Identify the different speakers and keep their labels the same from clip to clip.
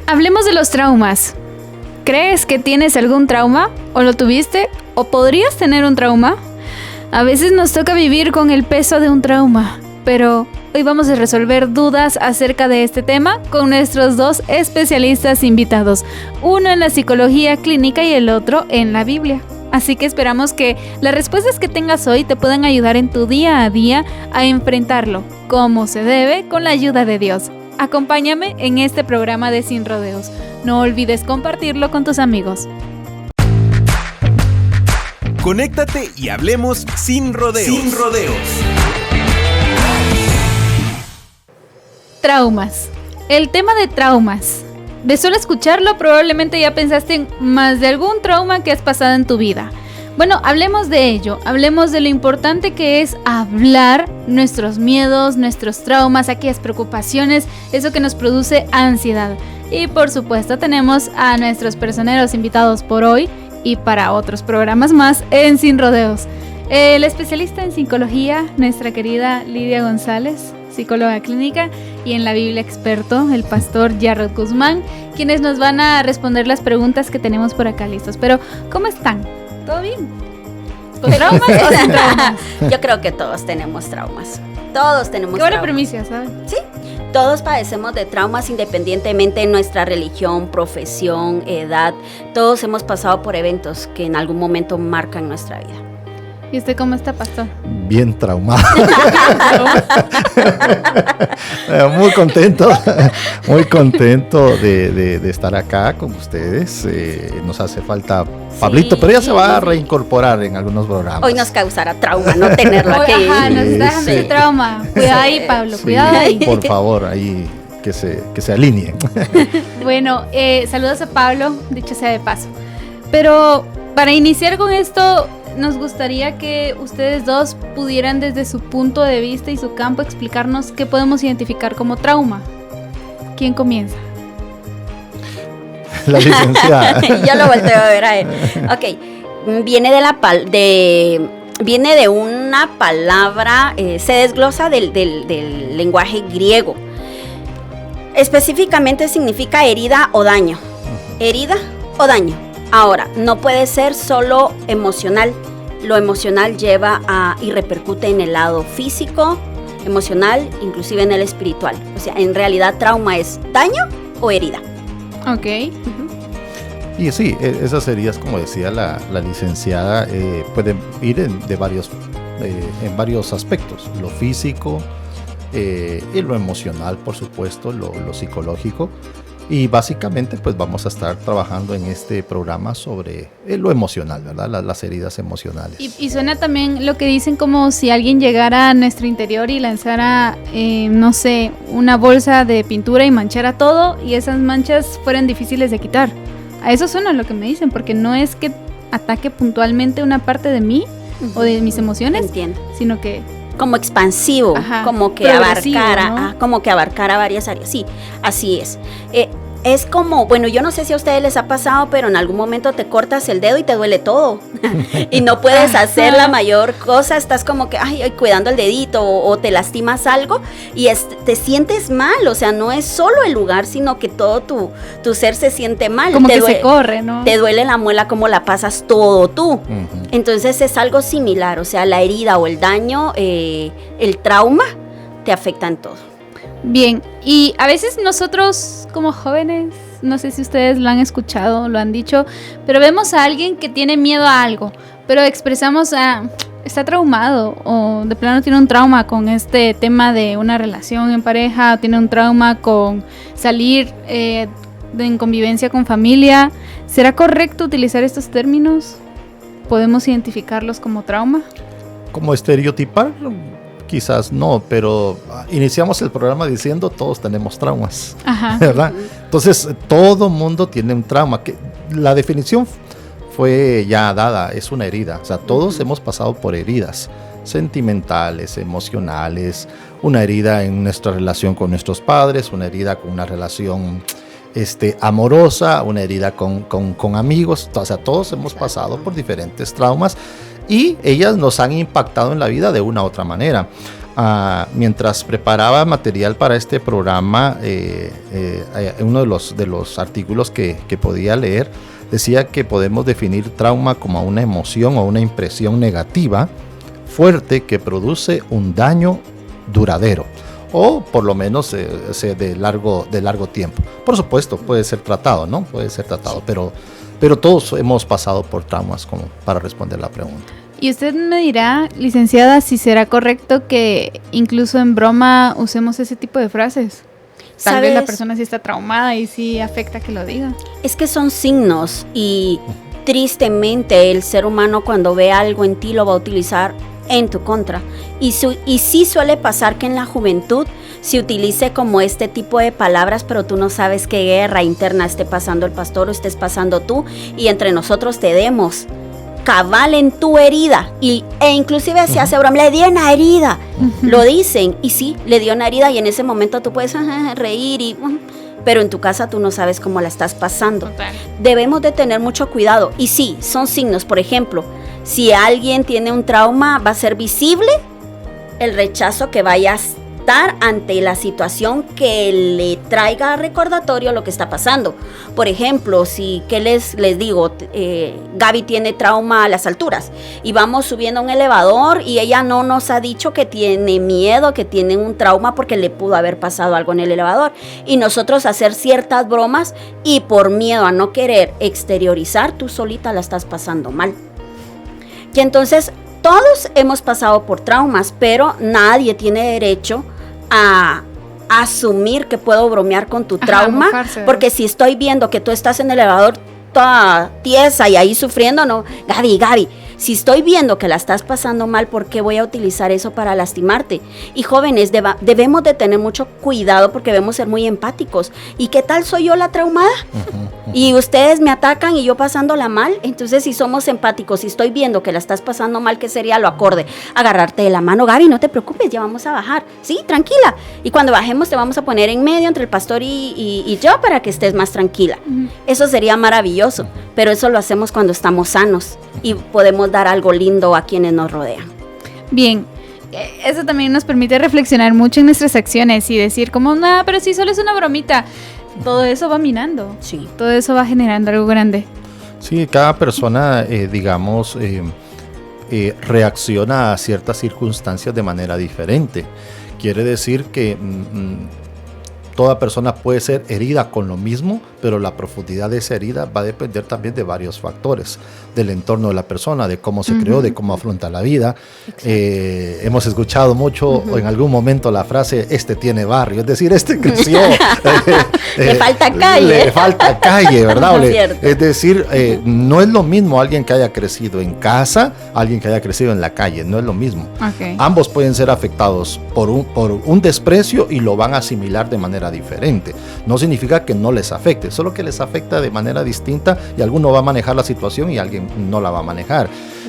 Speaker 1: Hablemos de los traumas. ¿Crees que tienes algún trauma? ¿O lo tuviste? ¿O podrías tener un trauma? A veces nos toca vivir con el peso de un trauma, pero hoy vamos a resolver dudas acerca de este tema con nuestros dos especialistas invitados, uno en la psicología clínica y el otro en la Biblia. Así que esperamos que las respuestas que tengas hoy te puedan ayudar en tu día a día a enfrentarlo como se debe con la ayuda de Dios. Acompáñame en este programa de Sin Rodeos. No olvides compartirlo con tus amigos.
Speaker 2: Conéctate y hablemos sin rodeos. Sin rodeos.
Speaker 1: Traumas. El tema de traumas. De solo escucharlo probablemente ya pensaste en más de algún trauma que has pasado en tu vida. Bueno, hablemos de ello, hablemos de lo importante que es hablar nuestros miedos, nuestros traumas, aquellas preocupaciones, eso que nos produce ansiedad. Y por supuesto tenemos a nuestros personeros invitados por hoy y para otros programas más en Sin Rodeos. El especialista en psicología, nuestra querida Lidia González, psicóloga clínica, y en la Biblia experto, el pastor Jarrod Guzmán, quienes nos van a responder las preguntas que tenemos por acá listos. Pero, ¿cómo están? ¿Todo bien? ¿Con traumas o sin traumas?
Speaker 3: Yo creo que todos tenemos traumas. Todos tenemos traumas.
Speaker 1: Qué buena premisa, ¿sabes?
Speaker 3: Sí, todos padecemos de traumas independientemente de nuestra religión, profesión, edad. Todos hemos pasado por eventos que en algún momento marcan nuestra vida.
Speaker 1: ¿Y usted cómo está, pastor?
Speaker 4: Bien traumado. Muy contento de estar acá con ustedes. Nos hace falta Pablito, pero ya se va a reincorporar en algunos programas.
Speaker 3: Hoy nos causará trauma no tenerlo aquí.
Speaker 1: Ajá, nos está dejando de trauma. Cuidado ahí, Pablo, cuidado ahí.
Speaker 4: Por favor, ahí que se alineen.
Speaker 1: Bueno, saludos a Pablo, dicho sea de paso. Pero para iniciar con esto, nos gustaría que ustedes dos pudieran desde su punto de vista y su campo explicarnos qué podemos identificar como trauma. ¿Quién comienza?
Speaker 4: La licenciada.
Speaker 3: Yo lo volteo a ver a él. Ok, viene de una palabra, se desglosa del lenguaje griego. Específicamente significa herida o daño. Herida o daño. Ahora, no puede ser solo emocional. Lo emocional lleva y repercute en el lado físico, emocional, inclusive en el espiritual. O sea, en realidad trauma es daño o herida.
Speaker 1: Ok.
Speaker 4: Y sí, esas heridas, como decía la licenciada, pueden ir en varios aspectos. Lo físico, y lo emocional, por supuesto, lo psicológico. Y básicamente pues vamos a estar trabajando en este programa sobre lo emocional, ¿verdad? Las heridas emocionales.
Speaker 1: Y suena también lo que dicen como si alguien llegara a nuestro interior y lanzara, no sé, una bolsa de pintura y manchara todo y esas manchas fueran difíciles de quitar. A eso suena lo que me dicen, porque no es que ataque puntualmente una parte de mí o de mis emociones,
Speaker 3: entiendo,
Speaker 1: sino que
Speaker 3: como expansivo,
Speaker 1: ajá,
Speaker 3: como que abarcara,
Speaker 1: ¿no?
Speaker 3: Como que abarcara varias áreas. Sí, así es. Es como, bueno, yo no sé si a ustedes les ha pasado, pero en algún momento te cortas el dedo y te duele todo y no puedes hacer la mayor cosa, estás como que, ay, cuidando el dedito o te lastimas algo y te sientes mal, o sea, no es solo el lugar, sino que todo tu ser se siente mal.
Speaker 1: Como que se corre, ¿no?
Speaker 3: Te duele la muela, como la pasas todo tú. Uh-huh. Entonces es algo similar, o sea, la herida o el daño, el trauma te afecta en todo.
Speaker 1: Bien, y a veces nosotros como jóvenes, no sé si ustedes lo han escuchado, lo han dicho, pero vemos a alguien que tiene miedo a algo, pero expresamos está traumado o de plano tiene un trauma con este tema de una relación en pareja, o tiene un trauma con salir en convivencia con familia. ¿Será correcto utilizar estos términos? ¿Podemos identificarlos como trauma?
Speaker 4: ¿Como estereotipar? Quizás no, pero iniciamos el programa diciendo todos tenemos traumas,
Speaker 1: ajá,
Speaker 4: ¿verdad? Entonces, todo mundo tiene un trauma. Que la definición fue ya dada, es una herida. O sea, todos hemos pasado por heridas sentimentales, emocionales, una herida en nuestra relación con nuestros padres, una herida con una relación amorosa, una herida con amigos. O sea, todos hemos pasado por diferentes traumas y ellas nos han impactado en la vida de una u otra manera. Mientras preparaba material para este programa, uno de los artículos que podía leer decía que podemos definir trauma como una emoción o una impresión negativa fuerte que produce un daño duradero, o por lo menos de largo tiempo. Por supuesto, puede ser tratado, ¿no? Puede ser tratado, pero todos hemos pasado por traumas, como para responder la pregunta.
Speaker 1: Y usted me dirá, licenciada, si será correcto que incluso en broma usemos ese tipo de frases. Tal vez la persona sí está traumada y sí afecta que lo diga.
Speaker 3: Es que son signos y tristemente el ser humano cuando ve algo en ti lo va a utilizar en tu contra. Y sí suele pasar que en la juventud se utilice como este tipo de palabras, pero tú no sabes qué guerra interna esté pasando el pastor o estés pasando tú, y entre nosotros te demos cabal en tu herida, e inclusive se hace broma, le dio una herida, lo dicen, y sí, le dio una herida, y en ese momento tú puedes reír, pero en tu casa tú no sabes cómo la estás pasando.
Speaker 1: Total.
Speaker 3: Debemos de tener mucho cuidado, y sí, son signos. Por ejemplo, si alguien tiene un trauma, va a ser visible el rechazo que vaya a estar ante la situación que le traiga recordatorio lo que está pasando. Por ejemplo, ¿qué les digo? Gaby tiene trauma a las alturas y vamos subiendo un elevador y ella no nos ha dicho que tiene miedo, que tiene un trauma porque le pudo haber pasado algo en el elevador, y nosotros hacer ciertas bromas y por miedo a no querer exteriorizar, tú solita la estás pasando mal. Y entonces todos hemos pasado por traumas, pero nadie tiene derecho a asumir que puedo bromear con tu trauma, porque si estoy viendo que tú estás en el elevador toda tiesa y ahí sufriendo, no, Gaby, si estoy viendo que la estás pasando mal, ¿por qué voy a utilizar eso para lastimarte? Y jóvenes, debemos de tener mucho cuidado porque debemos ser muy empáticos. ¿Y qué tal soy yo la traumada? Y ustedes me atacan y yo pasándola mal. Entonces, si somos empáticos, si estoy viendo que la estás pasando mal, ¿qué sería lo acorde? Agarrarte de la mano, Gaby, no te preocupes, ya vamos a bajar. Sí, tranquila. Y cuando bajemos te vamos a poner en medio entre el pastor y yo para que estés más tranquila. Eso sería maravilloso, pero eso lo hacemos cuando estamos sanos y podemos dar algo lindo a quienes nos rodean.
Speaker 1: Bien, eso también nos permite reflexionar mucho en nuestras acciones y decir como, nada, pero si solo es una bromita. Todo eso va minando,
Speaker 3: sí.
Speaker 1: Todo eso va generando algo grande.
Speaker 4: Sí, cada persona, reacciona a ciertas circunstancias de manera diferente. Quiere decir que toda persona puede ser herida con lo mismo, pero la profundidad de esa herida va a depender también de varios factores, del entorno de la persona, de cómo se creó, de cómo afronta la vida. Hemos escuchado mucho en algún momento la frase, este tiene barrio, es decir, este creció.
Speaker 3: Le falta calle.
Speaker 4: Le falta calle, ¿verdad? Es decir, no es lo mismo alguien que haya crecido en casa, alguien que haya crecido en la calle, no es lo mismo.
Speaker 1: Okay.
Speaker 4: Ambos pueden ser afectados por un desprecio y lo van a asimilar de manera diferente. No significa que no les afecte, solo que les afecta de manera distinta y alguno va a manejar la situación y alguien no la va a manejar.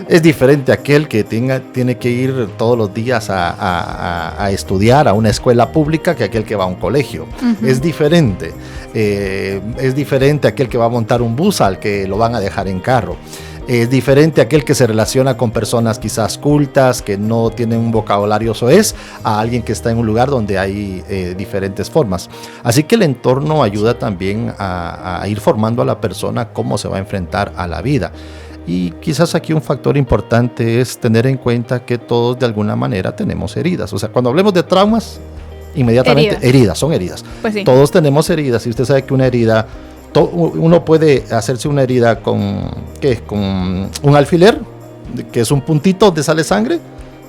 Speaker 4: Es diferente aquel que tiene que ir todos los días a estudiar a una escuela pública que aquel que va a un colegio. Es diferente. Es diferente aquel que va a montar un bus al que lo van a dejar en carro. Es diferente aquel que se relaciona con personas quizás cultas, que no tienen un vocabulario soez, a alguien que está en un lugar donde hay diferentes formas. Así que el entorno ayuda también a ir formando a la persona cómo se va a enfrentar a la vida. Y quizás aquí un factor importante es tener en cuenta que todos de alguna manera tenemos heridas. O sea, cuando hablemos de traumas, inmediatamente son heridas.
Speaker 1: Pues sí.
Speaker 4: Todos tenemos heridas y usted sabe que una herida... Uno puede hacerse una herida con un alfiler, que es un puntito donde sale sangre,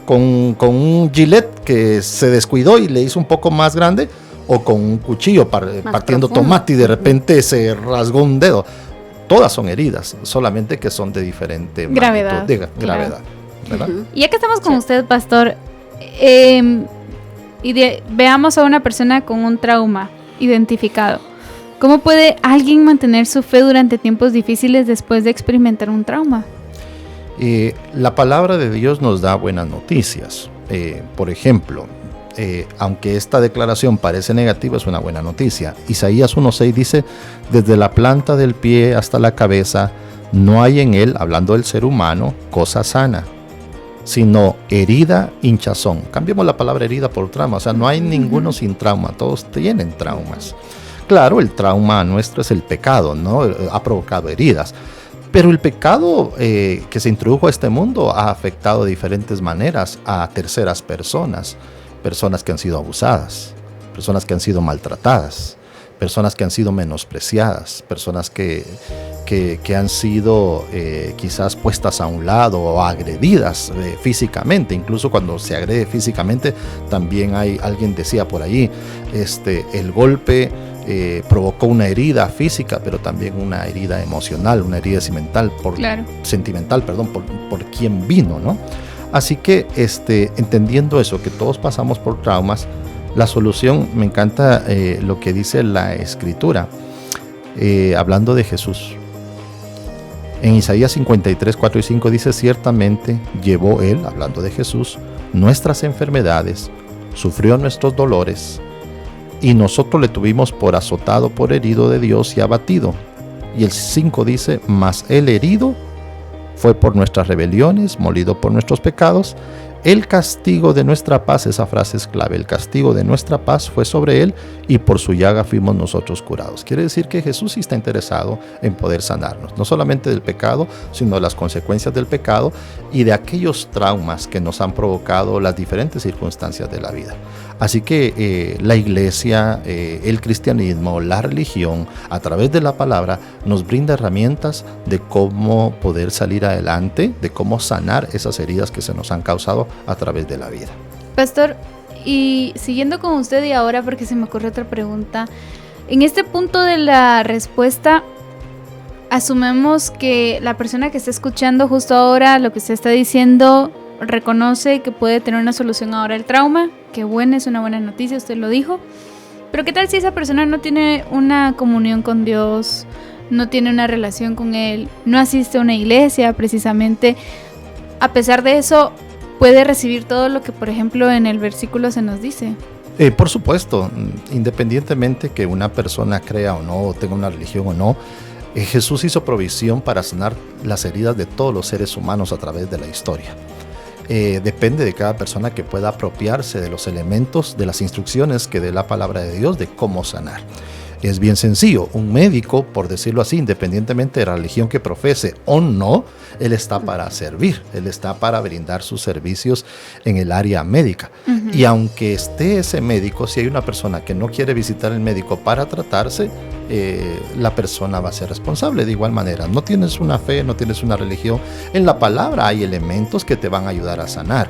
Speaker 4: con un gilet que se descuidó y le hizo un poco más grande, o con un cuchillo partiendo tomate y de repente se rasgó un dedo. Todas son heridas, solamente que son de diferente
Speaker 1: gravedad.
Speaker 4: Gravedad, ¿verdad?
Speaker 1: Y ya que estamos con usted, pastor, veamos a una persona con un trauma identificado. ¿Cómo puede alguien mantener su fe durante tiempos difíciles después de experimentar un trauma?
Speaker 4: La palabra de Dios nos da buenas noticias. Por ejemplo, aunque esta declaración parece negativa, es una buena noticia. Isaías 1:6 dice, desde la planta del pie hasta la cabeza, no hay en él, hablando del ser humano, cosa sana. sino herida, hinchazón. Cambiemos la palabra herida por trauma. O sea, no hay ninguno sin trauma. Todos tienen traumas. Claro, el trauma nuestro es el pecado, ¿no? Ha provocado heridas. Pero el pecado que se introdujo a este mundo ha afectado de diferentes maneras a terceras personas. Personas que han sido abusadas, personas que han sido maltratadas, personas que han sido menospreciadas, personas que han sido quizás puestas a un lado o agredidas físicamente. Incluso cuando se agrede físicamente, también alguien decía por allí, el golpe provocó una herida física, pero también una herida emocional, una herida sentimental, por quien vino, ¿no? Así que entendiendo eso, que todos pasamos por traumas, la solución, me encanta lo que dice la Escritura, hablando de Jesús. En Isaías 53, 4 y 5 dice: ciertamente llevó Él, hablando de Jesús, nuestras enfermedades, sufrió nuestros dolores, y nosotros le tuvimos por azotado, por herido de Dios y abatido. Y el 5 dice: mas Él herido fue por nuestras rebeliones, molido por nuestros pecados. El castigo de nuestra paz, esa frase es clave, el castigo de nuestra paz fue sobre Él, y por su llaga fuimos nosotros curados. Quiere decir que Jesús sí está interesado en poder sanarnos, no solamente del pecado, sino de las consecuencias del pecado y de aquellos traumas que nos han provocado las diferentes circunstancias de la vida. Así que la iglesia, el cristianismo, la religión, a través de la palabra, nos brinda herramientas de cómo poder salir adelante, de cómo sanar esas heridas que se nos han causado a través de la vida.
Speaker 1: Pastor, y siguiendo con usted y ahora, porque se me ocurre otra pregunta, en este punto de la respuesta, asumimos que la persona que está escuchando justo ahora lo que usted está diciendo reconoce que puede tener una solución ahora al trauma. Qué bueno, es una buena noticia, usted lo dijo. Pero ¿qué tal si esa persona no tiene una comunión con Dios, no tiene una relación con Él, no asiste a una iglesia precisamente? A pesar de eso, ¿puede recibir todo lo que, por ejemplo, en el versículo se nos dice?
Speaker 4: Por supuesto, independientemente que una persona crea o no, o tenga una religión o no, Jesús hizo provisión para sanar las heridas de todos los seres humanos a través de la historia. Depende de cada persona que pueda apropiarse de los elementos, de las instrucciones que dé la palabra de Dios de cómo sanar. Es bien sencillo, un médico, por decirlo así, independientemente de la religión que profese o no, él está para servir, él está para brindar sus servicios en el área médica. Uh-huh. Y aunque esté ese médico, si hay una persona que no quiere visitar el médico para tratarse, la persona va a ser responsable de igual manera. No tienes una fe, no tienes una religión, en la palabra hay elementos que te van a ayudar a sanar.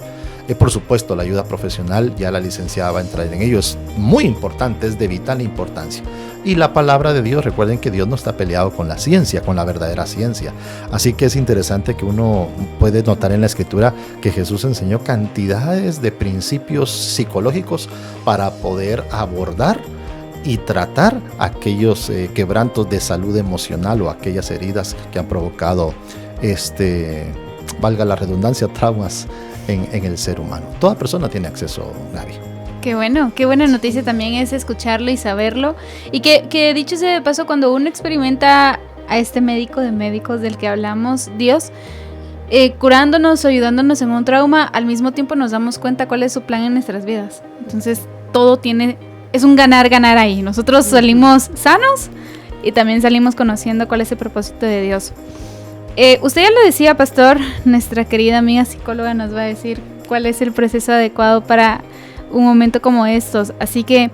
Speaker 4: Por supuesto, la ayuda profesional, ya la licenciada va a entrar en ello, es muy importante, es de vital importancia. Y la palabra de Dios, recuerden que Dios no está peleado con la ciencia, con la verdadera ciencia. Así que es interesante que uno puede notar en la Escritura que Jesús enseñó cantidades de principios psicológicos para poder abordar y tratar aquellos quebrantos de salud emocional o aquellas heridas que han provocado, valga la redundancia, traumas en el ser humano. Toda persona tiene acceso, Gaby.
Speaker 1: Qué bueno, qué buena noticia también es escucharlo y saberlo. Y que dicho sea de paso, cuando uno experimenta a este médico de médicos del que hablamos, Dios, curándonos o ayudándonos en un trauma, al mismo tiempo nos damos cuenta cuál es su plan en nuestras vidas. Entonces todo es un ganar-ganar ahí. Nosotros salimos sanos y también salimos conociendo cuál es el propósito de Dios. Usted ya lo decía, pastor, nuestra querida amiga psicóloga nos va a decir cuál es el proceso adecuado para un momento como estos. Así que,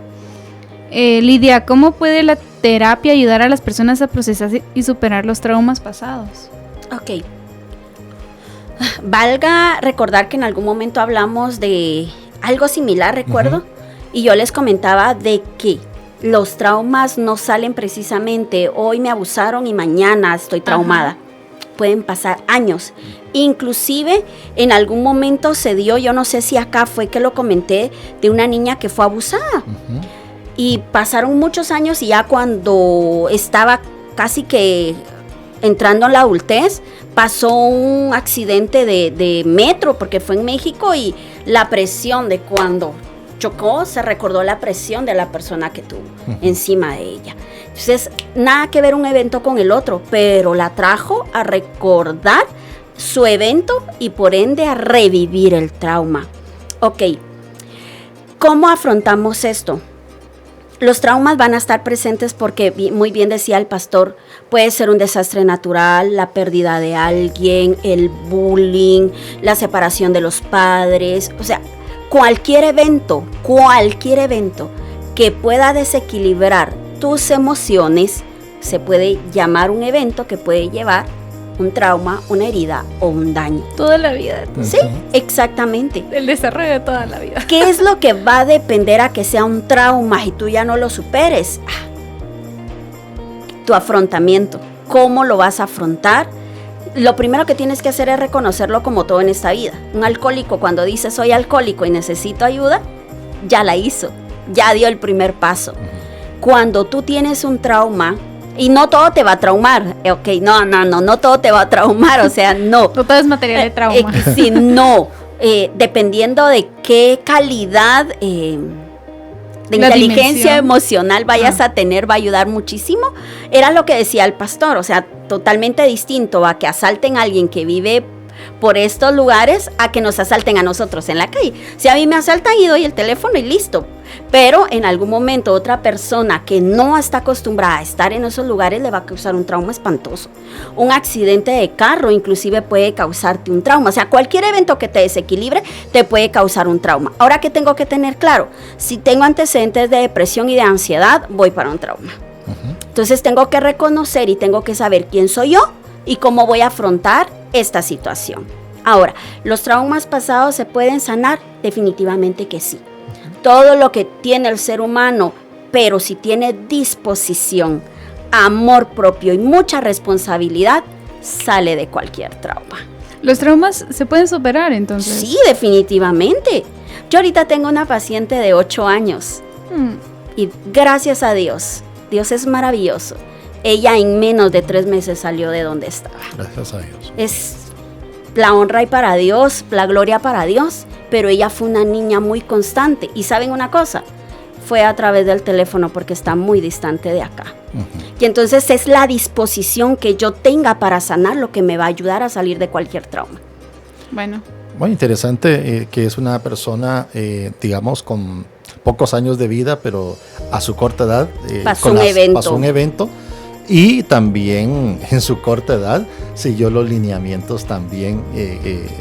Speaker 1: Lidia, ¿cómo puede la terapia ayudar a las personas a procesar y superar los traumas pasados?
Speaker 3: Ok. Valga recordar que en algún momento hablamos de algo similar, recuerdo, uh-huh. Y yo les comentaba de que los traumas no salen precisamente hoy me abusaron y mañana estoy traumada. Uh-huh. Pueden pasar años. Inclusive en algún momento se dio, yo no sé si acá fue que lo comenté, de una niña que fue abusada. Uh-huh. Y pasaron muchos años y ya cuando estaba casi que entrando en la adultez, pasó un accidente de metro, porque fue en México, y la presión de cuando chocó, se recordó la presión de la persona que tuvo encima de ella. Entonces, nada que ver un evento con el otro, pero la trajo a recordar su evento y por ende a revivir el trauma. Ok, ¿cómo afrontamos esto? Los traumas van a estar presentes porque, muy bien decía el pastor, puede ser un desastre natural, la pérdida de alguien, el bullying, la separación de los padres, o sea, cualquier evento que pueda desequilibrar tus emociones, se puede llamar un evento que puede llevar un trauma, una herida o un daño.
Speaker 1: Toda la vida.
Speaker 3: Sí, exactamente.
Speaker 1: El desarrollo de toda la vida.
Speaker 3: ¿Qué es lo que va a depender a que sea un trauma y tú ya no lo superes? Tu afrontamiento. ¿Cómo lo vas a afrontar? Lo primero que tienes que hacer es reconocerlo como todo en esta vida. Un alcohólico cuando dice soy alcohólico y necesito ayuda, ya la hizo, ya dio el primer paso. Cuando tú tienes un trauma, y no todo te va a traumar, ok, no todo te va a traumar, o sea, no.
Speaker 1: No todo es material de trauma.
Speaker 3: Sí, no, dependiendo de qué calidad de inteligencia emocional vayas a tener, va a ayudar muchísimo. Era lo que decía el pastor, o sea, totalmente distinto a que asalten a alguien que vive por estos lugares a que nos asalten a nosotros en la calle. Si a mí me asaltan y doy el teléfono y listo, pero en algún momento otra persona que no está acostumbrada a estar en esos lugares le va a causar un trauma espantoso. Un accidente de carro inclusive puede causarte un trauma, o sea, cualquier evento que te desequilibre te puede causar un trauma. Ahora, ¿qué tengo que tener claro? Si tengo antecedentes de depresión y de ansiedad, voy para un trauma. Entonces tengo que reconocer y tengo que saber quién soy yo y cómo voy a afrontar esta situación. Ahora, ¿los traumas pasados se pueden sanar? Definitivamente que sí. Todo lo que tiene el ser humano, pero si tiene disposición, amor propio y mucha responsabilidad, sale de cualquier trauma.
Speaker 1: ¿Los traumas se pueden superar entonces?
Speaker 3: Sí, definitivamente. Yo ahorita tengo una paciente de 8 años y gracias a Dios, Dios es maravilloso. Ella en menos de 3 meses salió de donde estaba.
Speaker 4: Gracias a Dios.
Speaker 3: Es la honra y para Dios, la gloria para Dios, pero ella fue una niña muy constante. Y ¿saben una cosa? Fue a través del teléfono porque está muy distante de acá. Y entonces es la disposición que yo tenga para sanar lo que me va a ayudar a salir de cualquier trauma.
Speaker 1: Bueno.
Speaker 4: Muy interesante que es una persona, digamos, con pocos años de vida, pero a su corta edad pasó un evento. Y también en su corta edad siguió los lineamientos también,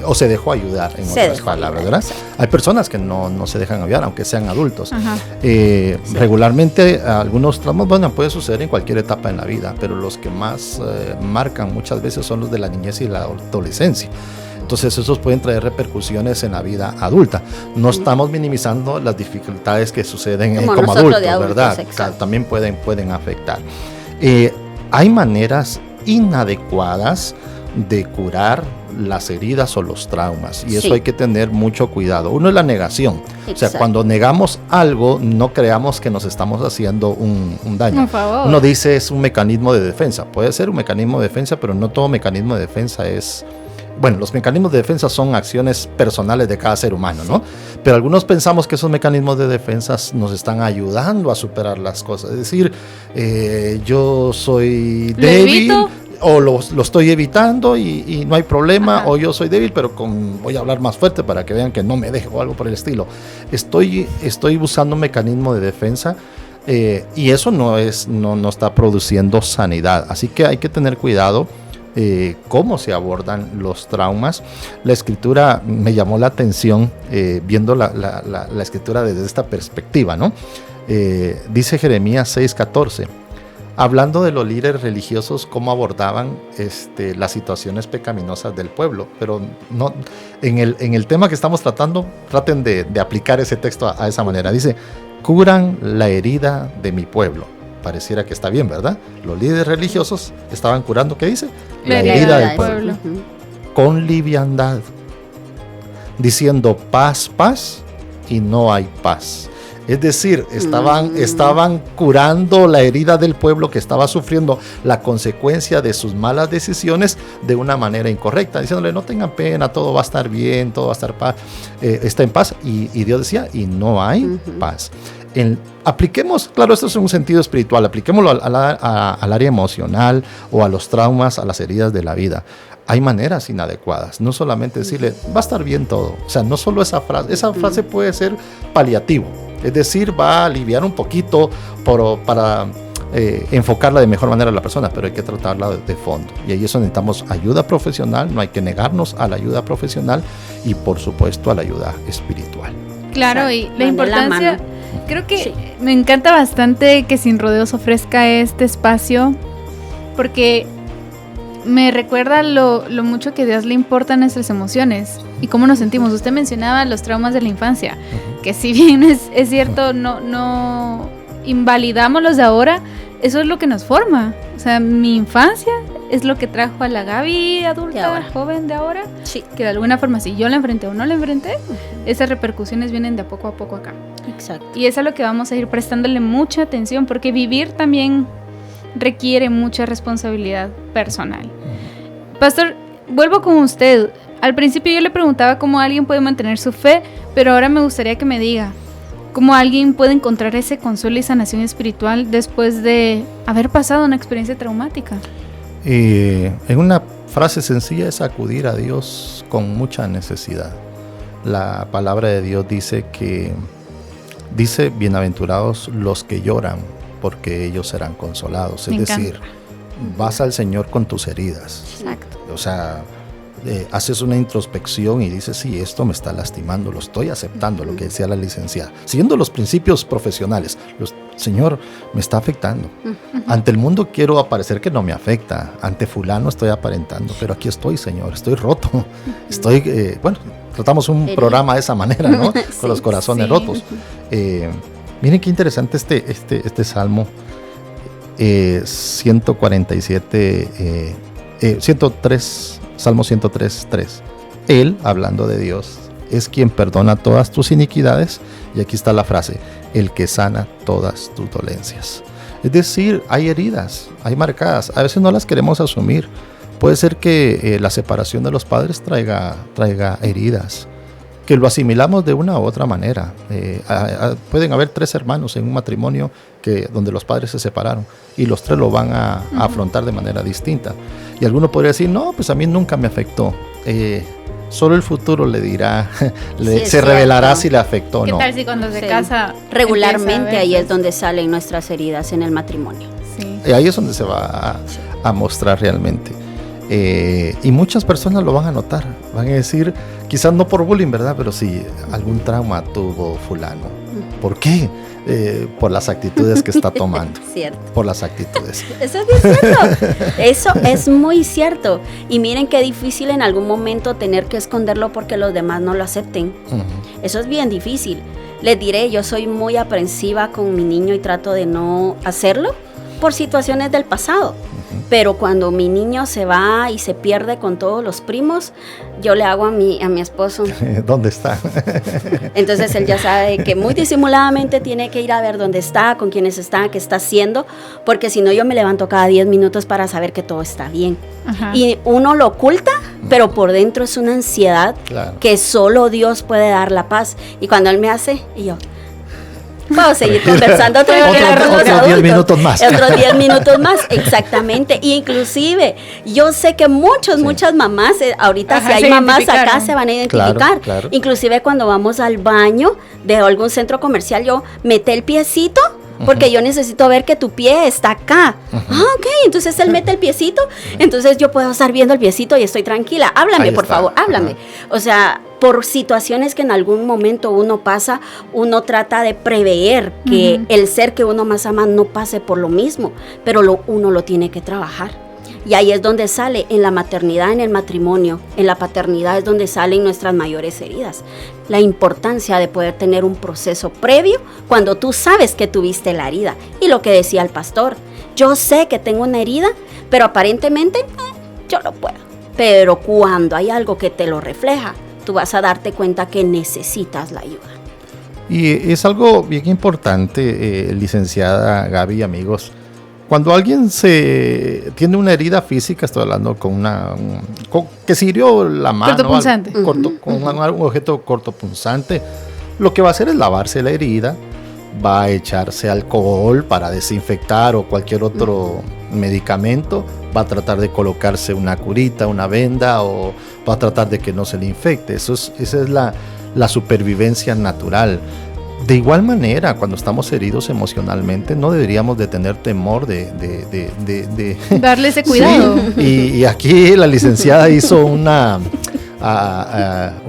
Speaker 4: o se dejó ayudar, en otras palabras, ¿verdad? Hay personas que no se dejan ayudar, aunque sean adultos. Regularmente algunos traumas, bueno, puede suceder en cualquier etapa en la vida, pero los que más marcan muchas veces son los de la niñez y la adolescencia. Entonces esos pueden traer repercusiones en la vida adulta. No estamos minimizando las dificultades que suceden como adultos, ¿verdad? También pueden afectar. Hay maneras inadecuadas de curar las heridas o los traumas, y eso hay que tener mucho cuidado. Uno es la negación. Exacto. O sea, cuando negamos algo, no creamos que nos estamos haciendo un daño. Por favor. Uno dice es un mecanismo de defensa. Puede ser un mecanismo de defensa, pero no todo mecanismo de defensa es... Bueno, los mecanismos de defensa son acciones personales de cada ser humano, ¿no? Pero algunos pensamos que esos mecanismos de defensa nos están ayudando a superar las cosas. Es decir, yo soy débil o lo estoy evitando y no hay problema. Ajá. O yo soy débil, pero voy a hablar más fuerte para que vean que no me dejo, o algo por el estilo. Estoy usando un mecanismo de defensa y eso no está produciendo sanidad. Así que hay que tener cuidado. Cómo se abordan los traumas. La escritura me llamó la atención viendo la escritura desde esta perspectiva, ¿no? Dice Jeremías 6:14, hablando de los líderes religiosos, cómo abordaban las situaciones pecaminosas del pueblo, pero no en el tema que estamos tratando, traten de aplicar ese texto a esa manera. Dice, curan la herida de mi pueblo. Pareciera que está bien, ¿verdad? Los líderes religiosos estaban curando, ¿qué dice? La herida del pueblo. Con liviandad, diciendo paz, paz, y no hay paz. Es decir, estaban curando la herida del pueblo que estaba sufriendo la consecuencia de sus malas decisiones de una manera incorrecta, diciéndole no tengan pena, todo va a estar bien, todo va a estar paz, está en paz. Y Dios decía, y no hay paz. apliquemos, claro, esto es un sentido espiritual, apliquémoslo al área emocional o a los traumas, a las heridas de la vida. Hay maneras inadecuadas, no solamente decirle, va a estar bien todo. O sea, no solo esa frase puede ser paliativo, es decir, va a aliviar un poquito para enfocarla de mejor manera a la persona, pero hay que tratarla de fondo. Y ahí es donde necesitamos ayuda profesional, no hay que negarnos a la ayuda profesional y por supuesto a la ayuda espiritual.
Speaker 1: Claro, y la importancia, creo que
Speaker 3: Sí.
Speaker 1: me encanta bastante que Sin Rodeos ofrezca este espacio, porque me recuerda lo mucho que a Dios le importan nuestras emociones y cómo nos sentimos. Usted mencionaba los traumas de la infancia, que si bien es cierto, no invalidamos los de ahora, eso es lo que nos forma. O sea, mi infancia es lo que trajo a la Gaby adulta, joven de ahora,
Speaker 3: Sí,
Speaker 1: que de alguna forma, si yo la enfrenté o no la enfrenté, esas repercusiones vienen de a poco acá.
Speaker 3: exacto.
Speaker 1: Y es a lo que vamos a ir prestándole mucha atención, porque vivir también requiere mucha responsabilidad personal. Pastor, vuelvo con usted. Al principio yo le preguntaba cómo alguien puede mantener su fe, pero ahora me gustaría que me diga cómo alguien puede encontrar ese consuelo y sanación espiritual después de haber pasado una experiencia traumática.
Speaker 4: En una frase sencilla es acudir a Dios con mucha necesidad. La palabra de Dios dice bienaventurados los que lloran, porque ellos serán consolados. Es decir, vas al Señor con tus heridas.
Speaker 3: Exacto.
Speaker 4: O sea, haces una introspección y dices, sí, esto me está lastimando, lo estoy aceptando, lo que decía la licenciada. Siguiendo los principios profesionales, Señor, me está afectando. Ante el mundo quiero aparecer que no me afecta, ante fulano estoy aparentando, pero aquí estoy, Señor, estoy roto. Estoy, tratamos un programa de esa manera, ¿no?
Speaker 3: Sí,
Speaker 4: con los corazones
Speaker 1: sí.
Speaker 4: rotos. Miren qué interesante este salmo 147, 103. Salmo 103:3. Él, hablando de Dios, es quien perdona todas tus iniquidades. Y aquí está la frase, el que sana todas tus dolencias. Es decir, hay heridas, hay marcadas. A veces no las queremos asumir. Puede ser que la separación de los padres traiga heridas, que lo asimilamos de una u otra manera. Pueden haber 3 hermanos en un matrimonio donde los padres se separaron y los 3 lo van a afrontar de manera distinta. Y alguno podría decir, no, pues a mí nunca me afectó. Solo el futuro le dirá, se revelará si le afectó o
Speaker 1: ¿Qué
Speaker 4: no.
Speaker 1: tal si cuando se
Speaker 3: Sí.
Speaker 1: casa
Speaker 3: Regularmente ahí es
Speaker 1: empieza a
Speaker 3: donde salen nuestras heridas en el matrimonio.
Speaker 1: verse? Sí.
Speaker 4: Y ahí es donde se va a mostrar realmente. Y muchas personas lo van a notar, van a decir, quizás no por bullying, ¿verdad? Pero sí, algún trauma tuvo fulano. ¿Por qué? Por las actitudes que está tomando.
Speaker 3: Cierto.
Speaker 4: Por las actitudes.
Speaker 3: Eso es bien cierto. Eso es muy cierto. Y miren qué difícil en algún momento tener que esconderlo porque los demás no lo acepten. Eso es bien difícil. Les diré, yo soy muy aprensiva con mi niño y trato de no hacerlo por situaciones del pasado. Pero cuando mi niño se va y se pierde con todos los primos, yo le hago a mi esposo.
Speaker 4: ¿Dónde está?
Speaker 3: Entonces él ya sabe que muy disimuladamente tiene que ir a ver dónde está, con quiénes está, qué está haciendo, porque si no yo me levanto cada 10 minutos para saber que todo está bien.
Speaker 1: Ajá.
Speaker 3: Y uno lo oculta, pero por dentro es una ansiedad
Speaker 4: Claro.
Speaker 3: que solo Dios puede dar la paz. Y cuando él me hace, y yo... Puedo seguir conversando tranquila con los
Speaker 4: Otros 10
Speaker 3: adultos.
Speaker 4: minutos más.
Speaker 3: Otros 10 minutos más, exactamente. Y inclusive, yo sé que muchas mamás, ahorita
Speaker 1: Ajá,
Speaker 3: si hay
Speaker 1: se
Speaker 3: mamás acá
Speaker 1: identificaron.
Speaker 3: se van a identificar.
Speaker 4: Claro, claro.
Speaker 3: Inclusive cuando vamos al baño de algún centro comercial, yo mete el piecito porque yo necesito ver que tu pie está acá. Ok, entonces él mete el piecito, entonces yo puedo estar viendo el piecito y estoy tranquila. Háblame,
Speaker 4: Ahí
Speaker 3: por
Speaker 4: está.
Speaker 3: favor, háblame. O sea, por situaciones que en algún momento uno pasa, uno trata de prever que el ser que uno más ama no pase por lo mismo, pero uno lo tiene que trabajar. Y ahí es donde sale, en la maternidad, en el matrimonio, en la paternidad es donde salen nuestras mayores heridas. La importancia de poder tener un proceso previo cuando tú sabes que tuviste la herida. Y lo que decía el pastor, yo sé que tengo una herida, pero aparentemente yo no puedo. Pero cuando hay algo que te lo refleja, tú vas a darte cuenta que necesitas la ayuda.
Speaker 4: Y es algo bien importante, licenciada Gaby, amigos. Cuando alguien tiene una herida física, estoy hablando que se hirió la mano,
Speaker 1: Cortopunzante.
Speaker 4: con un objeto cortopunzante, lo que va a hacer es lavarse la herida, va a echarse alcohol para desinfectar o cualquier otro medicamento, va a tratar de colocarse una curita, una venda, o va a tratar de que no se le infecte. Esa es la supervivencia natural. De igual manera, cuando estamos heridos emocionalmente, no deberíamos de tener temor de
Speaker 1: darle ese cuidado.
Speaker 4: Sí, y aquí la licenciada hizo una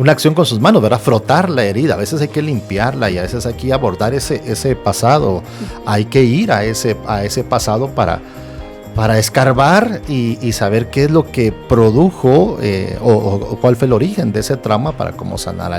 Speaker 4: acción con sus manos, ¿verdad? Frotar la herida. A veces hay que limpiarla y a veces hay que abordar ese pasado. Hay que ir a ese pasado para escarbar y saber qué es lo que produjo o cuál fue el origen de ese trauma para cómo sanar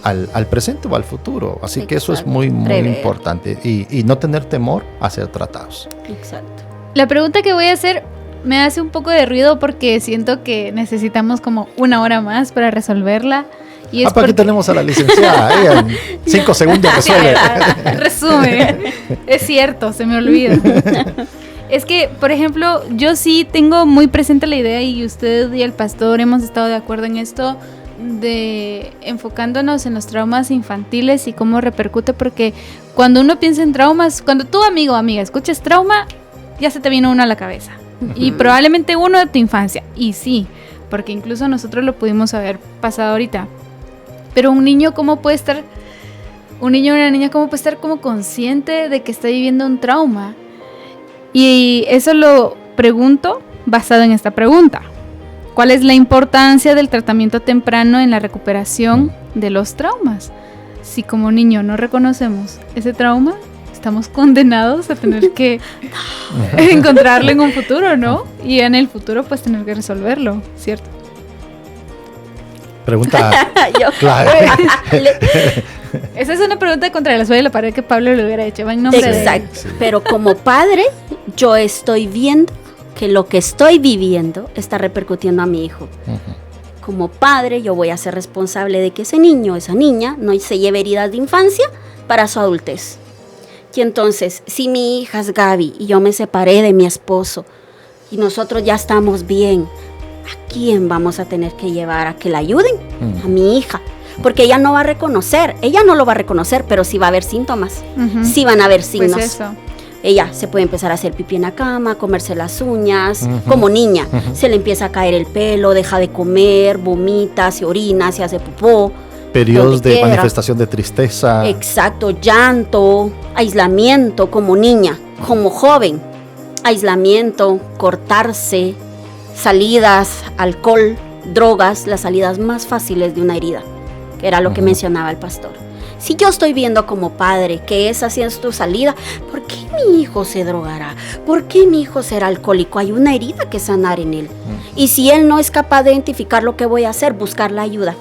Speaker 4: al presente o al futuro. Así Exacto. Que eso es muy, muy importante. Y no tener temor a ser tratados.
Speaker 3: Exacto.
Speaker 1: La pregunta que voy a hacer me hace un poco de ruido porque siento que necesitamos como 1 hora más para resolverla. Y es
Speaker 4: para aquí tenemos a la licenciada. Ella en 5 segundos resuelve.
Speaker 1: Resume. Es cierto, se me olvida. Es que, por ejemplo, yo sí tengo muy presente la idea, y usted y el pastor hemos estado de acuerdo en esto, de enfocándonos en los traumas infantiles y cómo repercute, porque cuando uno piensa en traumas, cuando tú, amigo o amiga, escuches trauma, ya se te viene uno a la cabeza. Y probablemente uno de tu infancia. Y sí, porque incluso nosotros lo pudimos haber pasado ahorita. Pero un niño, ¿cómo puede estar? Un niño o una niña, ¿cómo puede estar como consciente de que está viviendo un trauma? Y eso lo pregunto basado en esta pregunta. ¿Cuál es la importancia del tratamiento temprano en la recuperación de los traumas? Si como niño no reconocemos ese trauma, estamos condenados a tener que encontrarlo en un futuro, ¿no? Y en el futuro pues tener que resolverlo, ¿cierto?
Speaker 4: Pregunta clave.
Speaker 1: Esa es una pregunta contra la suela de la pared que Pablo le hubiera hecho. Va en nombre
Speaker 3: Exacto.
Speaker 1: de...
Speaker 3: Sí. Pero como padre, yo estoy viendo que lo que estoy viviendo está repercutiendo a mi hijo. Uh-huh. Como padre, yo voy a ser responsable de que ese niño, esa niña, no se lleve heridas de infancia para su adultez. Y entonces, si mi hija es Gaby y yo me separé de mi esposo y nosotros ya estamos bien, ¿a quién vamos a tener que llevar a que la ayuden? A mi hija. Porque ella no va a reconocer, ella no lo va a reconocer, pero sí va a haber síntomas, sí van a haber signos.
Speaker 1: Pues eso.
Speaker 3: Ella se puede empezar a hacer pipí en la cama, comerse las uñas, como niña. Se le empieza a caer el pelo, deja de comer, vomita, se orina, se hace popó.
Speaker 4: Periodos de manifestación de tristeza.
Speaker 3: Exacto, llanto, aislamiento como niña, como joven. Aislamiento, cortarse, salidas, alcohol, drogas, las salidas más fáciles de una herida, que era lo que mencionaba el pastor. Si yo estoy viendo como padre que esa sí es tu salida, ¿por qué mi hijo se drogará? ¿Por qué mi hijo será alcohólico? Hay una herida que sanar en él. Y si él no es capaz de identificar lo que voy a hacer, buscar la ayuda.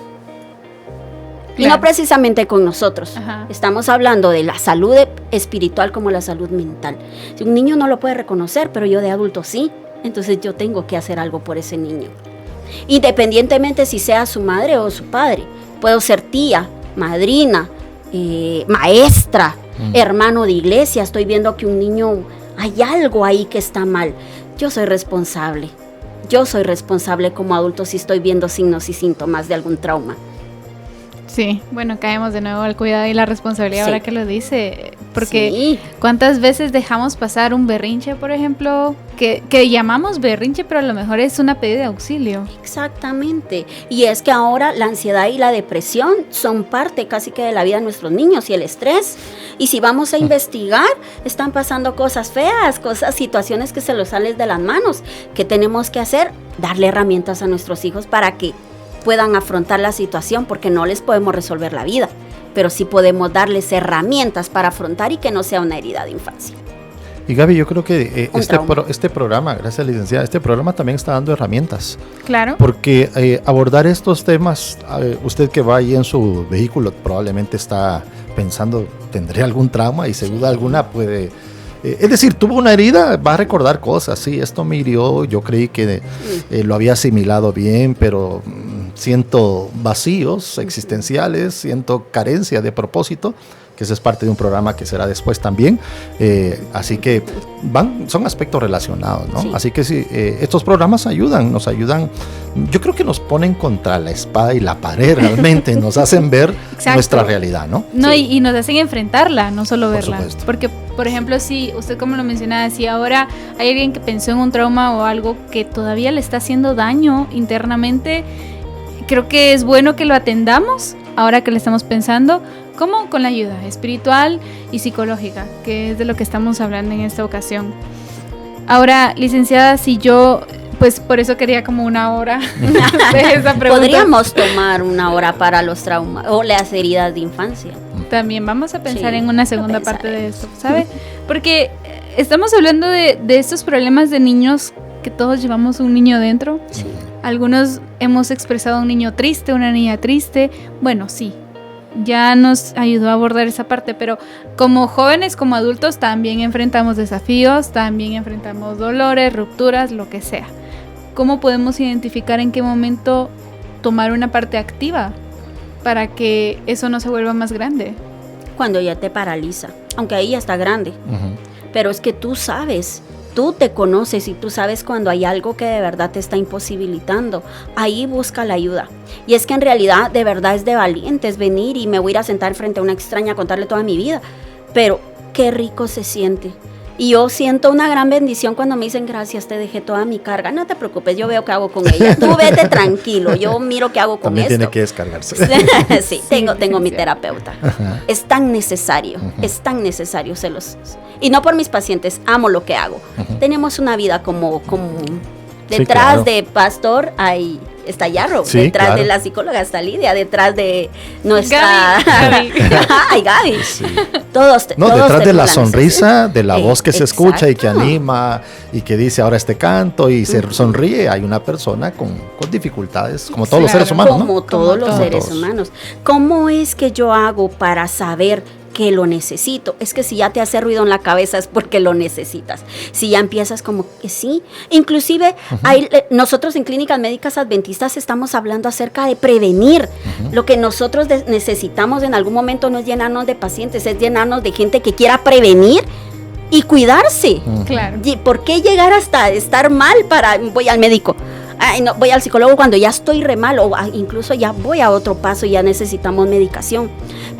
Speaker 3: Claro. Y no precisamente con nosotros. Ajá. Estamos hablando de la salud espiritual como la salud mental. Si un niño no lo puede reconocer, pero yo de adulto sí, entonces yo tengo que hacer algo por ese niño. Independientemente si sea su madre o su padre. Puedo ser tía, madrina, maestra, hermano de iglesia. Estoy viendo que un niño, hay algo ahí que está mal. Yo soy responsable como adulto si estoy viendo signos y síntomas de algún trauma.
Speaker 1: Sí, bueno, caemos de nuevo al cuidado y la responsabilidad ahora que lo dice, porque ¿cuántas veces dejamos pasar un berrinche, por ejemplo, que llamamos berrinche, pero a lo mejor es una pedida de auxilio?
Speaker 3: Exactamente, y es que ahora la ansiedad y la depresión son parte casi que de la vida de nuestros niños, y el estrés, y si vamos a investigar, están pasando cosas feas, situaciones que se los salen de las manos. ¿Qué tenemos que hacer? Darle herramientas a nuestros hijos para que puedan afrontar la situación, porque no les podemos resolver la vida, pero sí podemos darles herramientas para afrontar y que no sea una herida de infancia.
Speaker 4: Y Gaby, yo creo que este programa, gracias licenciada, este programa también está dando herramientas.
Speaker 1: Claro.
Speaker 4: Porque abordar estos temas, usted que va ahí en su vehículo probablemente está pensando, ¿tendré algún trauma? Y sin duda alguna puede... es decir, tuvo una herida, va a recordar cosas, sí, esto me hirió, yo creí que lo había asimilado bien, pero siento vacíos existenciales, siento carencia de propósito, que ese es parte de un programa que será después también. Así que son aspectos relacionados, ¿no?
Speaker 3: Sí.
Speaker 4: Así que sí, estos programas nos ayudan, yo creo que nos ponen contra la espada y la pared realmente, nos hacen ver nuestra realidad, ¿no?
Speaker 1: No, y nos hacen enfrentarla, no solo
Speaker 4: Por
Speaker 1: verla.
Speaker 4: supuesto.
Speaker 1: Porque, por ejemplo, si usted como lo mencionaba, si ahora hay alguien que pensó en un trauma o algo que todavía le está haciendo daño internamente, creo que es bueno que lo atendamos ahora que le estamos pensando, como con la ayuda espiritual y psicológica, que es de lo que estamos hablando en esta ocasión. Ahora, licenciada, si yo, pues por eso quería como una hora de esa pregunta.
Speaker 3: Podríamos tomar una hora para los traumas o las heridas de infancia.
Speaker 1: También vamos a pensar
Speaker 3: Sí,
Speaker 1: en una
Speaker 3: lo
Speaker 1: segunda parte de
Speaker 3: pensaremos.
Speaker 1: esto, ¿sabe? Porque estamos hablando de estos problemas de niños que todos llevamos un niño dentro.
Speaker 3: Sí.
Speaker 1: Algunos hemos expresado un niño triste, una niña triste. Bueno, sí, ya nos ayudó a abordar esa parte, pero como jóvenes, como adultos, también enfrentamos desafíos, también enfrentamos dolores, rupturas, lo que sea. ¿Cómo podemos identificar en qué momento tomar una parte activa para que eso no se vuelva más grande?
Speaker 3: Cuando ya te paraliza, aunque ahí ya está grande.
Speaker 4: Ujú.
Speaker 3: Pero es que tú sabes, tú te conoces y tú sabes cuando hay algo que de verdad te está imposibilitando. Ahí busca la ayuda. Y es que en realidad de verdad es de valientes venir y me voy a ir a sentar frente a una extraña a contarle toda mi vida. Pero qué rico se siente. Y yo siento una gran bendición cuando me dicen, gracias, te dejé toda mi carga. No te preocupes, yo veo qué hago con ella. Tú vete tranquilo, yo miro qué hago con
Speaker 4: También
Speaker 3: esto.
Speaker 4: tiene que descargarse.
Speaker 3: Sí, tengo mi terapeuta. Es tan necesario, y no por mis pacientes, amo lo que hago. Tenemos una vida como detrás
Speaker 4: claro.
Speaker 3: de Pastor está Yarrow,
Speaker 4: Sí,
Speaker 3: detrás
Speaker 4: claro.
Speaker 3: de la psicóloga está Lidia, detrás de nuestra
Speaker 1: Gaby.
Speaker 3: Ay, Gaby.
Speaker 4: Sí.
Speaker 3: Todos
Speaker 4: No,
Speaker 3: todos
Speaker 4: detrás de
Speaker 3: tenemos
Speaker 4: la
Speaker 3: necesidad.
Speaker 4: sonrisa, de la voz que se escucha y que
Speaker 3: exacto.
Speaker 4: anima y que dice ahora este canto y se sonríe, hay una persona con dificultades, como todos los
Speaker 1: Claro.
Speaker 4: seres humanos, ¿no?
Speaker 3: Como todos los
Speaker 1: todos.
Speaker 3: seres humanos. ¿Cómo es que yo hago para saber que lo necesito? Es que si ya te hace ruido en la cabeza es porque lo necesitas. Si ya empiezas como que sí. Inclusive nosotros en Clínicas Médicas Adventistas estamos hablando acerca de prevenir. Lo que nosotros necesitamos en algún momento no es llenarnos de pacientes, es llenarnos de gente que quiera prevenir y cuidarse.
Speaker 1: Claro.
Speaker 3: ¿Y por qué llegar hasta estar mal voy al médico? Ay, no, voy al psicólogo cuando ya estoy re mal o incluso ya voy a otro paso y ya necesitamos medicación.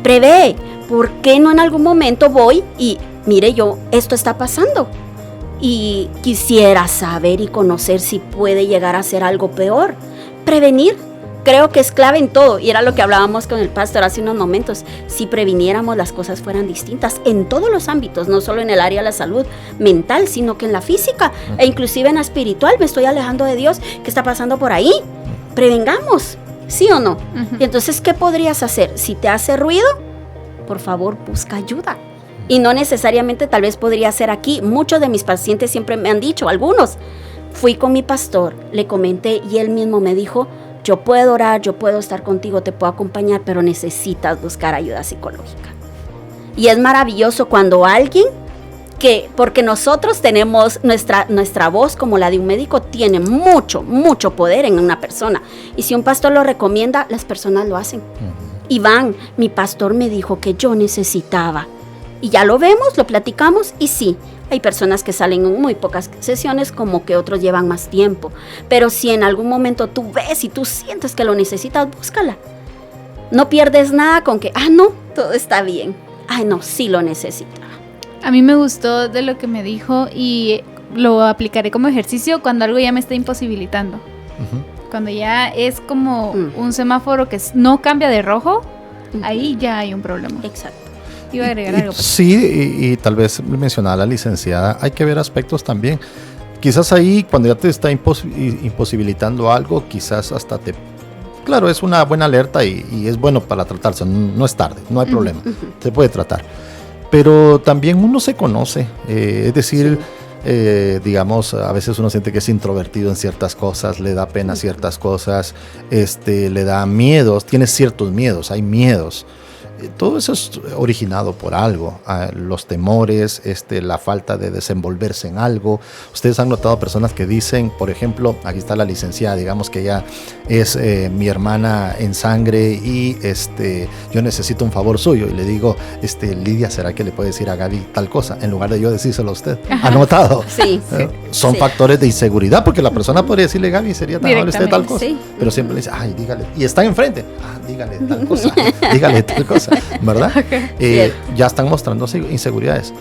Speaker 3: Prevé, ¿por qué no en algún momento voy y mire esto está pasando? Y quisiera saber y conocer si puede llegar a ser algo peor. Prevenir, creo que es clave en todo y era lo que hablábamos con el pastor hace unos momentos. Si previniéramos las cosas fueran distintas en todos los ámbitos, no solo en el área de la salud mental, sino que en la física e inclusive en la espiritual. Me estoy alejando de Dios, ¿qué está pasando por ahí? Prevengamos, ¿sí o no? Y entonces, ¿qué podrías hacer? Si te hace ruido, por favor, busca ayuda. Y no necesariamente tal vez podría ser aquí. Muchos de mis pacientes siempre me han dicho, algunos, fui con mi pastor, le comenté y él mismo me dijo, yo puedo orar, yo puedo estar contigo, te puedo acompañar, pero necesitas buscar ayuda psicológica. Y es maravilloso cuando alguien porque nosotros tenemos nuestra voz como la de un médico, tiene mucho poder en una persona. Y si un pastor lo recomienda, las personas lo hacen. Y van, mi pastor me dijo que yo necesitaba. Y ya lo vemos, lo platicamos y sí, hay personas que salen en muy pocas sesiones como que otros llevan más tiempo. Pero si en algún momento tú ves y tú sientes que lo necesitas, búscala. No pierdes nada con que, no, todo está bien. No, sí lo necesita.
Speaker 1: A mí me gustó de lo que me dijo y lo aplicaré como ejercicio cuando algo ya me está imposibilitando. Cuando ya es como un semáforo que no cambia de rojo, ahí ya hay un problema.
Speaker 3: Exacto.
Speaker 1: Iba a agregar algo.
Speaker 4: Sí, y tal vez mencionaba la licenciada, hay que ver aspectos también. Quizás ahí, cuando ya te está imposibilitando algo, quizás hasta Claro, es una buena alerta y es bueno para tratarse, no es tarde, no hay problema, se puede tratar. Pero también uno se conoce, es decir, digamos, a veces uno siente que es introvertido en ciertas cosas, le da pena ciertas cosas, le da miedos, tiene ciertos miedos, hay miedos. todo eso es originado por algo, los temores, la falta de desenvolverse en algo. Ustedes han notado personas que dicen, por ejemplo, aquí está la licenciada, digamos que ella es mi hermana en sangre y yo necesito un favor suyo, y le digo, Lidia, ¿será que le puede decir a Gaby tal cosa? En lugar de yo decírselo a usted. ¿Ha notado?
Speaker 3: Sí.
Speaker 4: Son factores de inseguridad, porque la persona podría decirle, Gaby, sería tan amable usted tal cosa.
Speaker 3: Sí.
Speaker 4: Pero siempre le dice, ay, dígale. Y está enfrente. Dígale tal cosa. Dígale tal cosa. ¿Verdad? Ya están mostrando inseguridades.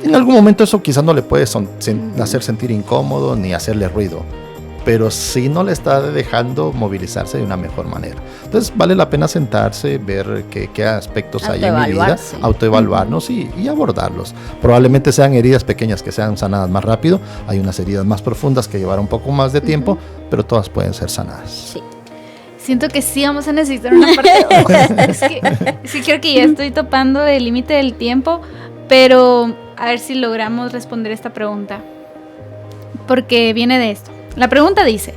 Speaker 4: En algún momento eso quizás no le puede hacer sentir incómodo ni hacerle ruido, pero sí no le está dejando movilizarse de una mejor manera. Entonces vale la pena sentarse, ver qué aspectos hay en mi vida, autoevaluarnos y abordarlos. Probablemente sean heridas pequeñas que sean sanadas más rápido, hay unas heridas más profundas que llevarán un poco más de tiempo, pero todas pueden ser sanadas.
Speaker 3: Sí.
Speaker 1: Siento que sí vamos a necesitar una parte 2. Es que sí creo que ya estoy topando el límite del tiempo, pero a ver si logramos responder esta pregunta, porque viene de esto. La pregunta dice,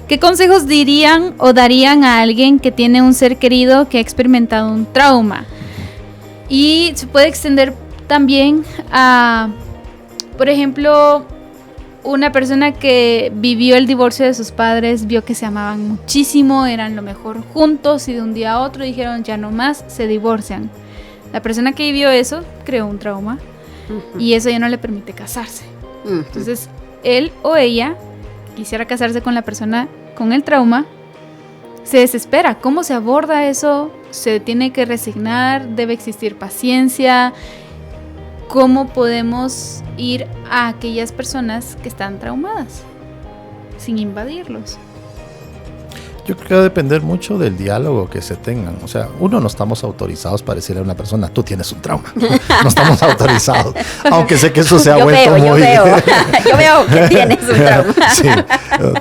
Speaker 1: ¿qué consejos dirían o darían a alguien que tiene un ser querido que ha experimentado un trauma? Y se puede extender también a, por ejemplo, una persona que vivió el divorcio de sus padres, vio que se amaban muchísimo, eran lo mejor juntos y de un día a otro dijeron ya no más, se divorcian. La persona que vivió eso creó un trauma y eso ya no le permite casarse. Entonces, él o ella quisiera casarse con la persona con el trauma, se desespera. ¿Cómo se aborda eso? ¿Se tiene que resignar? ¿Debe existir paciencia? ¿Cómo podemos ir a aquellas personas que están traumadas sin invadirlos?
Speaker 4: Yo creo que va a depender mucho del diálogo que se tengan. O sea, uno no estamos autorizados para decirle a una persona, tú tienes un trauma. No estamos autorizados. Aunque sé que eso se ha vuelto muy...
Speaker 3: Yo veo que tienes un trauma.
Speaker 4: Sí.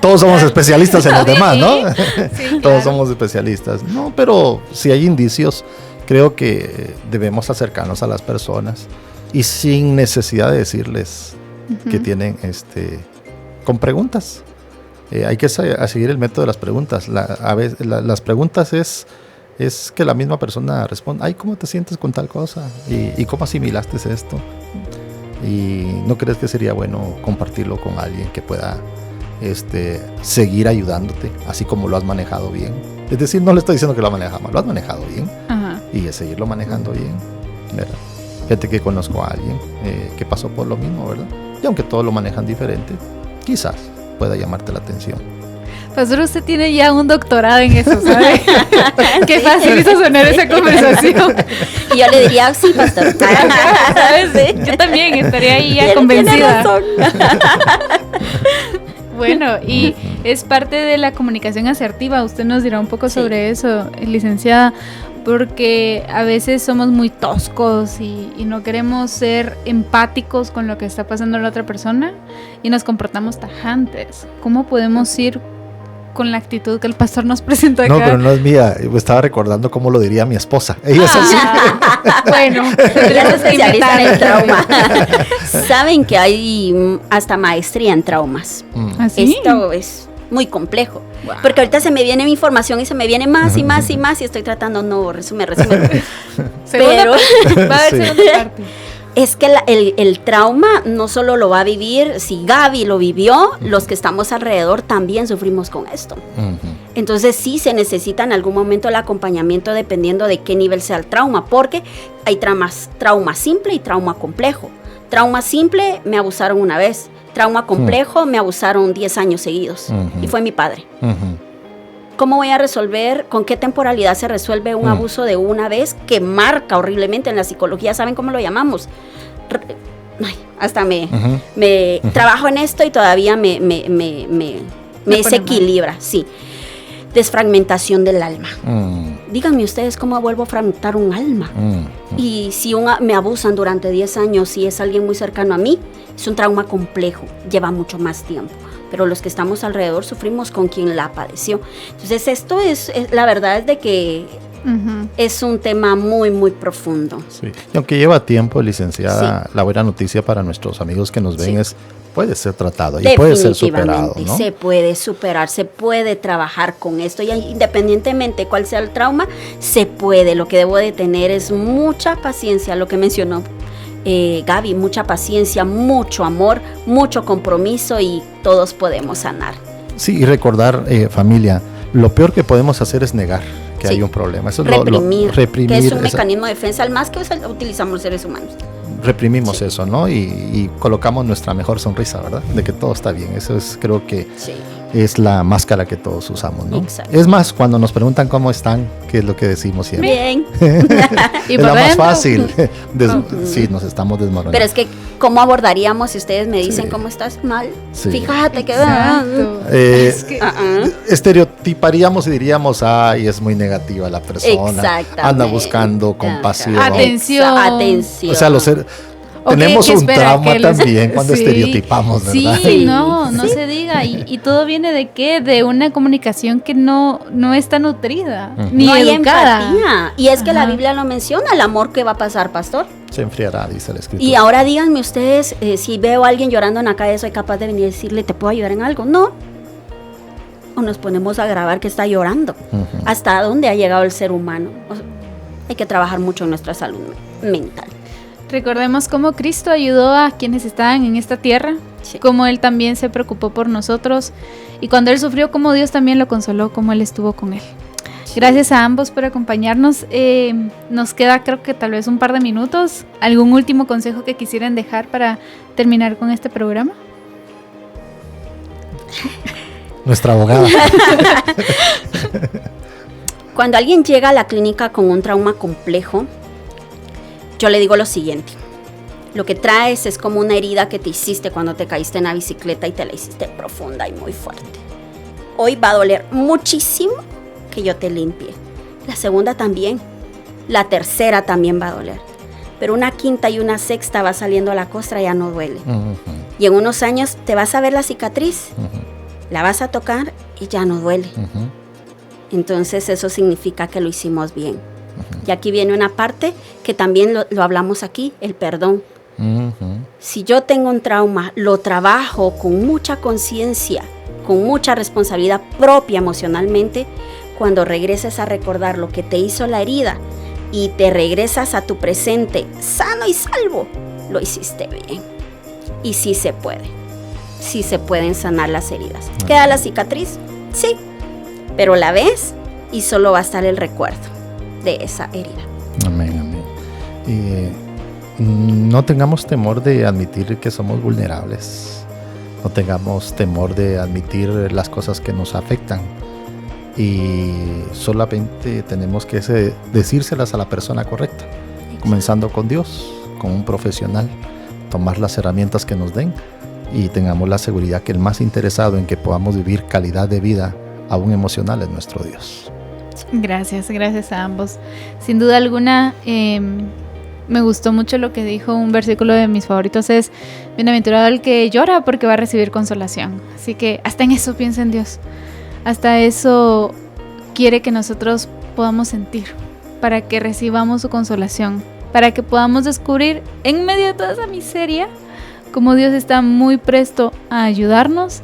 Speaker 4: Todos somos especialistas en los demás, ¿no?
Speaker 1: Sí, claro.
Speaker 4: Todos somos especialistas. No, pero si hay indicios, creo que debemos acercarnos a las personas y sin necesidad de decirles que tienen con preguntas. Hay que seguir el método de las preguntas. A veces las preguntas es que la misma persona responda, ay, ¿cómo te sientes con tal cosa? ¿Y cómo asimilaste esto? ¿Y no crees que sería bueno compartirlo con alguien que pueda seguir ayudándote, así como lo has manejado bien? Es decir, no le estoy diciendo que lo has manejado mal, lo has manejado bien. Ajá. Y seguirlo manejando bien, ¿verdad? Gente que conozco a alguien que pasó por lo mismo, ¿verdad? Y aunque todos lo manejan diferente, quizás pueda llamarte la atención.
Speaker 1: Pastor, usted tiene ya un doctorado en eso, ¿sabe? Qué fácil hizo sonar esa conversación.
Speaker 3: Y yo le diría, sí, pastor.
Speaker 1: ¿Sabes? Sí. Yo también estaría ahí ya convencida. Bueno, y es parte de la comunicación asertiva. Usted nos dirá un poco sobre eso, licenciada, porque a veces somos muy toscos y no queremos ser empáticos con lo que está pasando a la otra persona y nos comportamos tajantes. ¿Cómo podemos ir con la actitud que el pastor nos presentó acá?
Speaker 4: No, pero no es mía. Estaba recordando cómo lo diría mi esposa. Ella es así.
Speaker 3: Bueno, ella es especialista en el trauma. Saben que hay hasta maestría en traumas.
Speaker 1: ¿Así?
Speaker 3: Esto es muy complejo. Wow. Porque ahorita se me viene mi información y se me viene más y más y más y estoy tratando, resume. Pero
Speaker 1: va a haber segunda parte.
Speaker 3: Es que el trauma no solo lo va a vivir, si Gaby lo vivió, los que estamos alrededor también sufrimos con esto. Entonces sí se necesita en algún momento el acompañamiento dependiendo de qué nivel sea el trauma, porque hay trauma simple y trauma complejo. Trauma simple, me abusaron una vez. Trauma complejo, me abusaron 10 años seguidos. Y fue mi padre. ¿Cómo voy a resolver? ¿Con qué temporalidad se resuelve un abuso de una vez que marca horriblemente en la psicología? ¿Saben cómo lo llamamos? Hasta trabajo en esto y todavía me desequilibra. Sí. Desfragmentación del alma. Díganme ustedes cómo vuelvo a fragmentar un alma. Y si me abusan durante 10 años, si es alguien muy cercano a mí, es un trauma complejo, lleva mucho más tiempo. Pero los que estamos alrededor sufrimos con quien la padeció. Entonces esto es la verdad es de que es un tema muy, muy profundo.
Speaker 4: Sí. Y aunque lleva tiempo, licenciada, la buena noticia para nuestros amigos que nos ven es puede ser tratado y puede ser superado, ¿no?
Speaker 3: Se puede superar, se puede trabajar con esto y independientemente cuál sea el trauma, se puede. Lo que debo de tener es mucha paciencia, lo que mencionó Gaby, mucha paciencia, mucho amor, mucho compromiso y todos podemos sanar.
Speaker 4: Sí, y recordar, familia, lo peor que podemos hacer es negar que hay un problema. Eso
Speaker 3: reprimir, que es un mecanismo de defensa, al más que utilizamos los seres humanos.
Speaker 4: Reprimimos eso, ¿no? Y colocamos nuestra mejor sonrisa, ¿verdad? De que todo está bien. Eso es, creo que es la máscara que todos usamos, ¿no? Exacto. Es más, cuando nos preguntan cómo están, ¿qué es lo que decimos siempre?
Speaker 3: Bien.
Speaker 4: Y es la más fácil. Sí, nos estamos desmoronando.
Speaker 3: Pero es que, ¿cómo abordaríamos si ustedes me dicen cómo estás? Mal. Sí. Fíjate que...
Speaker 4: estereotiparíamos y diríamos, ay, es muy negativa la persona. Anda buscando compasión.
Speaker 1: Atención.
Speaker 4: O sea, tenemos un trauma también cuando estereotipamos, ¿verdad?
Speaker 1: Sí, no se diga. Y todo viene de qué? De una comunicación que no está nutrida, ni
Speaker 3: no
Speaker 1: educada.
Speaker 3: Hay empatía. Y es que la Biblia lo menciona, el amor que va a pasar, pastor.
Speaker 4: Se enfriará, dice la Escritura.
Speaker 3: Y ahora díganme ustedes, si veo a alguien llorando en la calle, ¿soy capaz de venir y decirle, ¿te puedo ayudar en algo? No. O nos ponemos a grabar que está llorando. ¿Hasta dónde ha llegado el ser humano? Hay que trabajar mucho en nuestra salud mental.
Speaker 1: Recordemos cómo Cristo ayudó a quienes estaban en esta tierra, cómo Él también se preocupó por nosotros y cuando Él sufrió, cómo Dios también lo consoló, cómo Él estuvo con Él. Gracias a ambos por acompañarnos. Nos queda creo que tal vez un par de minutos. ¿Algún último consejo que quisieran dejar para terminar con este programa?
Speaker 4: Nuestra abogada.
Speaker 3: Cuando alguien llega a la clínica con un trauma complejo, yo le digo lo siguiente: lo que traes es como una herida que te hiciste cuando te caíste en la bicicleta y te la hiciste profunda y muy fuerte. Hoy va a doler muchísimo que yo te limpie. La segunda también. La tercera también va a doler. Pero una quinta y una sexta va saliendo a la costra y ya no duele. Y en unos años te vas a ver la cicatriz, la vas a tocar y ya no duele. Entonces eso significa que lo hicimos bien. Y aquí viene una parte que también lo hablamos aquí, el perdón. Si yo tengo un trauma, lo trabajo con mucha conciencia, con mucha responsabilidad propia emocionalmente. Cuando regreses a recordar lo que te hizo la herida y te regresas a tu presente sano y salvo, lo hiciste bien. Y sí se puede. Sí se pueden sanar las heridas. ¿Queda la cicatriz? Sí. Pero la ves y solo va a estar el recuerdo de esa herida.
Speaker 4: Amén, amén. No tengamos temor de admitir que somos vulnerables. No tengamos temor de admitir las cosas que nos afectan. Y solamente tenemos que decírselas a la persona correcta. Comenzando con Dios, con un profesional. Tomar las herramientas que nos den y tengamos la seguridad que el más interesado en que podamos vivir calidad de vida, aún emocional, es nuestro Dios.
Speaker 1: Gracias a ambos. Sin duda alguna, me gustó mucho lo que dijo. Un versículo de mis favoritos es: bienaventurado el que llora porque va a recibir consolación. Así que hasta en eso piensa en Dios. Hasta eso quiere que nosotros podamos sentir, para que recibamos su consolación, para que podamos descubrir en medio de toda esa miseria cómo Dios está muy presto a ayudarnos,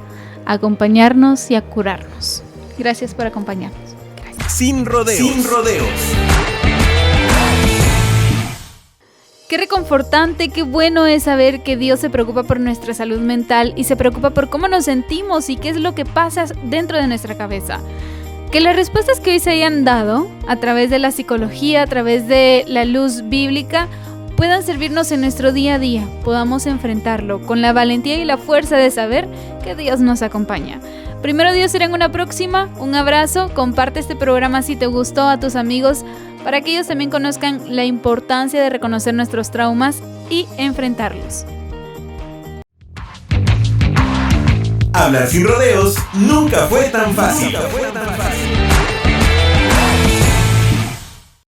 Speaker 1: a acompañarnos y a curarnos. Gracias por acompañarnos. Gracias.
Speaker 2: Sin rodeos. Sin rodeos.
Speaker 1: Qué reconfortante, qué bueno es saber que Dios se preocupa por nuestra salud mental y se preocupa por cómo nos sentimos y qué es lo que pasa dentro de nuestra cabeza. Que las respuestas que hoy se hayan dado a través de la psicología, a través de la luz bíblica, puedan servirnos en nuestro día a día, podamos enfrentarlo con la valentía y la fuerza de saber que Dios nos acompaña. Primero Dios será en una próxima. Un abrazo, comparte este programa si te gustó a tus amigos, para que ellos también conozcan la importancia de reconocer nuestros traumas y enfrentarlos.
Speaker 2: Hablar sin rodeos nunca fue tan fácil.